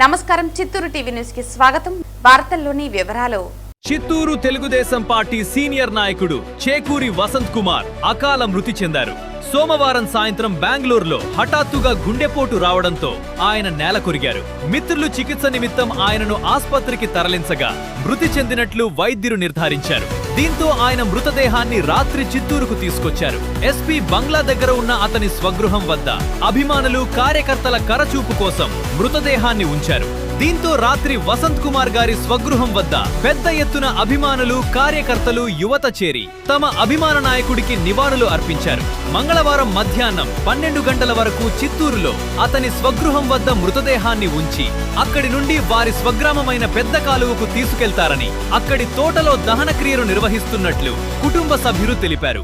నమస్కారం, Chittoor TV news కి స్వాగతం. వార్తల్లోని వివరాలు. చిత్తూరు తెలుగుదేశం పార్టీ సీనియర్ నాయకుడు చేకూరి వసంత్ కుమార్ అకాల మృతి చెందారు. సోమవారం సాయంత్రం బెంగళూరులో హఠాత్తుగా గుండెపోటు రావడంతో ఆయన నేలకొరిగారు. మిత్రులు చికిత్స నిమిత్తం ఆయనను ఆస్పత్రికి తరలించగా మృతి చెందినట్లు వైద్యులు నిర్ధారించారు. దీంతో ఆయన మృతదేహాన్ని రాత్రి చిత్తూరుకు తీసుకొచ్చారు. ఎస్పీ బంగ్లా దగ్గర ఉన్న అతని స్వగృహం వద్ద అభిమానులు, కార్యకర్తల కరచూపు కోసం మృతదేహాన్ని ఉంచారు. దీంతో రాత్రి వసంత్ కుమార్ గారి స్వగృహం వద్ద పెద్ద ఎత్తున అభిమానులు, కార్యకర్తలు, యువత చేరి తమ అభిమాన నాయకుడికి నివాళులు అర్పించారు. మంగళవారం మధ్యాహ్నం 12 గంటల వరకు చిత్తూరులో అతని స్వగృహం వద్ద మృతదేహాన్ని ఉంచి అక్కడి నుండి వారి స్వగ్రామమైన పెద్ద కాలువకు తీసుకెళ్తారని, అక్కడి తోటలో దహన క్రియలు నిర్వహిస్తున్నట్లు కుటుంబ సభ్యులు తెలిపారు.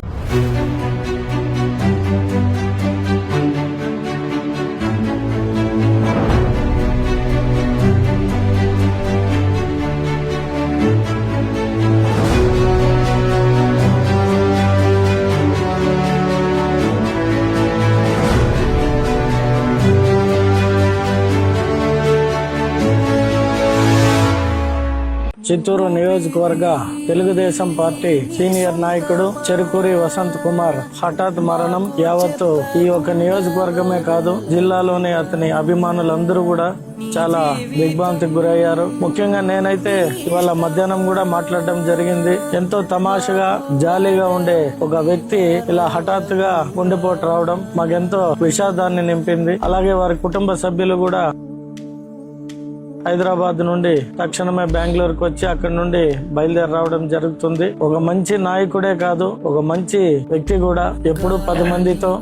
చిత్తూరు నియోజకవర్గ తెలుగుదేశం పార్టీ సీనియర్ నాయకుడు చెరుకూరి వసంత్ కుమార్ హఠాత్ మరణం యావత్తు ఈ యొక్క నియోజకవర్గమే కాదు, జిల్లాలోని అతని అభిమానులందరూ కూడా చాలా దిగ్భ్రాంతికి గురయ్యారు. ముఖ్యంగా నేనైతే ఇవాళ మధ్యాహ్నం కూడా మాట్లాడడం జరిగింది. ఎంతో తమాషగా, జాలీగా ఉండే ఒక వ్యక్తి ఇలా హఠాత్తుగా గుండెపోటు రావడం మాకెంతో విషాదాన్ని నింపింది. అలాగే వారి కుటుంబ సభ్యులు కూడా హైదరాబాద్ నుండి తక్షణమే బెంగళూరుకు వచ్చి అక్కడి నుండి బయలుదేరి రావడం జరుగుతుంది. ఒక మంచి నాయకుడే కాదు, ఒక మంచి వ్యక్తి కూడా. ఎప్పుడు 10 మందితో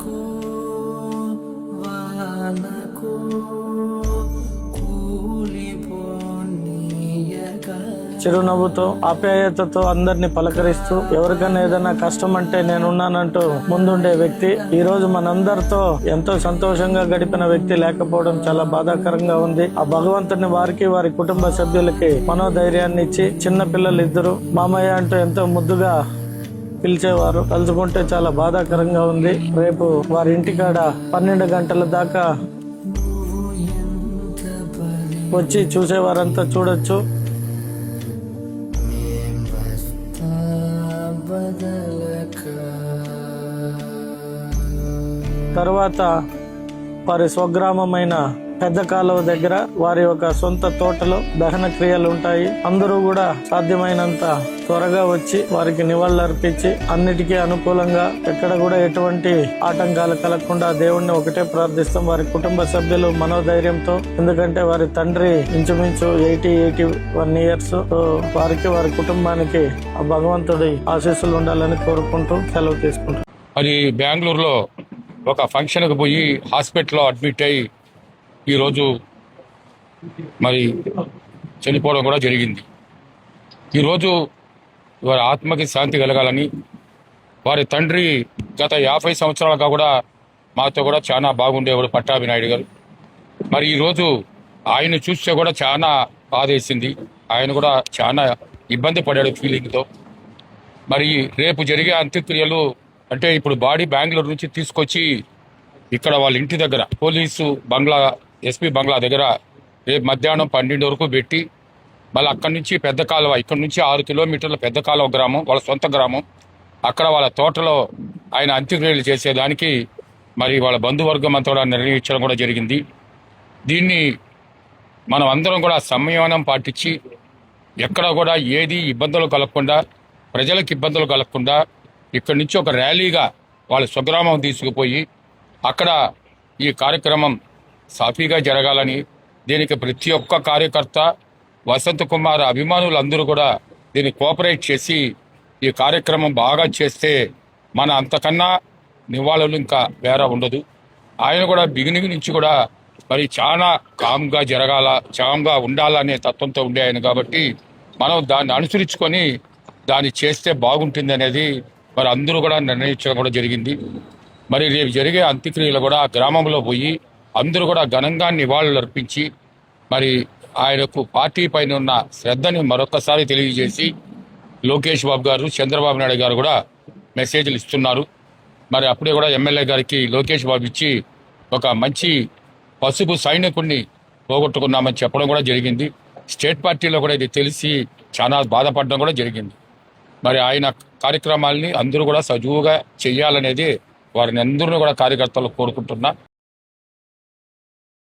చిరునవ్వుతో, ఆప్యాయతతో అందరినీ పలకరిస్తూ, ఎవరికైనా ఏదైనా కష్టం అంటే నేనున్నానంటూ ముందుండే వ్యక్తి. ఈ రోజు మనందరితో ఎంతో సంతోషంగా గడిపిన వ్యక్తి లేకపోవడం చాలా బాధాకరంగా ఉంది. ఆ భగవంతుని వారికి, వారి కుటుంబ సభ్యులకి మనోధైర్యాన్ని ఇచ్చి, చిన్న పిల్లలు 2 మామయ్య అంటూ ఎంతో ముద్దుగా పిలిచేవారు. తలుచుకుంటే చాలా బాధాకరంగా ఉంది. రేపు వారి ఇంటికాడ 12 గంటల దాకా వచ్చి చూసేవారంతా చూడొచ్చు. తర్వాత వారి స్వగ్రామమైన పెద్ద కాలువ దగ్గర వారి యొక్క సొంత తోటలో దహన క్రియలు ఉంటాయి. అందరూ కూడా సాధ్యమైనంత త్వరగా వచ్చి వారికి నివాళులర్పించి అన్నిటికీ అనుకూలంగా, ఎక్కడ కూడా ఎటువంటి ఆటంకాలు కలగకుండా దేవుణ్ణి ఒకటే ప్రార్థిస్తాం. వారి కుటుంబ సభ్యులు మనోధైర్యంతో, ఎందుకంటే వారి తండ్రి ఇంచుమించు 81 ఇయర్స్. వారికి, వారి కుటుంబానికి ఆ భగవంతుడి ఆశీస్సులు ఉండాలని కోరుకుంటూ సెలవు తీసుకుంటాం. అది బెంగళూరులో ఒక ఫంక్షన్కి పోయి హాస్పిటల్లో అడ్మిట్ అయ్యి ఈరోజు మరి చనిపోవడం కూడా జరిగింది. ఈరోజు వారి ఆత్మకి శాంతి కలగాలని, వారి తండ్రి గత 50 సంవత్సరాలుగా కూడా మాతో కూడా చాలా బాగుండేవాడు, పట్టాభినాయుడు గారు. మరి ఈరోజు ఆయన చూస్తే కూడా చాలా బాధేసింది. ఆయన కూడా చాలా ఇబ్బంది పడాడు ఫీలింగ్తో. మరి రేపు జరిగే అంత్యక్రియలు అంటే ఇప్పుడు బాడీ బెంగళూరు నుంచి తీసుకొచ్చి ఇక్కడ వాళ్ళ ఇంటి దగ్గర పోలీసు బంగ్లా, ఎస్పీ బంగ్లా దగ్గర రేపు మధ్యాహ్నం 12 వరకు పెట్టి, మళ్ళీ అక్కడి నుంచి పెద్ద కాలువ, ఇక్కడ నుంచి 6 కిలోమీటర్ల పెద్ద కాలువ గ్రామం, వాళ్ళ సొంత గ్రామం, అక్కడ వాళ్ళ తోటలో ఆయన అంత్యక్రియలు చేసేదానికి మరి వాళ్ళ బంధువర్గం అంతా కూడా నిర్ణయించడం కూడా జరిగింది. దీన్ని మనం అందరం కూడా సంయమనం పాటించి, ఎక్కడ కూడా ఏది ఇబ్బందులు కలగకుండా, ప్రజలకు ఇబ్బందులు కలగకుండా ఇక్కడి నుంచి ఒక ర్యాలీగా వాళ్ళ స్వగ్రామం తీసుకుపోయి అక్కడ ఈ కార్యక్రమం సాఫీగా జరగాలని, దీనికి ప్రతి ఒక్క కార్యకర్త, వసంత్ కుమార్ అభిమానులందరూ కూడా దీన్ని కోఆపరేట్ చేసి ఈ కార్యక్రమం బాగా చేస్తే మన అంతకన్నా నివాళులు ఇంకా వేరే ఉండదు. ఆయన కూడా బిగినింగ్ నుంచి కూడా మరి చాలా కామ్గా జరగాల, చామ్గా ఉండాలనే తత్వంతో ఉండే ఆయన కాబట్టి మనం దాన్ని అనుసరించుకొని దాన్ని చేస్తే బాగుంటుంది అనేది మరి అందరూ కూడా నిర్ణయించడం కూడా జరిగింది. మరి రేపు జరిగే అంత్యక్రియలు కూడా గ్రామంలో పోయి అందరూ కూడా ఘనంగా నివాళులు అర్పించి మరి ఆయనకు పార్టీ పైన ఉన్న శ్రద్ధని మరొకసారి తెలియజేసి, లోకేష్ బాబు గారు, చంద్రబాబు నాయుడు గారు కూడా మెసేజ్లు ఇస్తున్నారు. మరి అప్పుడే కూడా ఎమ్మెల్యే గారికి లోకేష్ బాబు ఇచ్చి ఒక మంచి పసుపు సైనికుడిని పోగొట్టుకున్నామని చెప్పడం కూడా జరిగింది. స్టేట్ పార్టీలో కూడా ఇది తెలిసి చాలా బాధపడడం కూడా జరిగింది. మరి ఆయన కార్యక్రమాల్ని అందరూ కూడా సజీవుగా చెయ్యాలనేది వారిని అందరూ కూడా కార్యకర్తలు కోరుకుంటున్నా.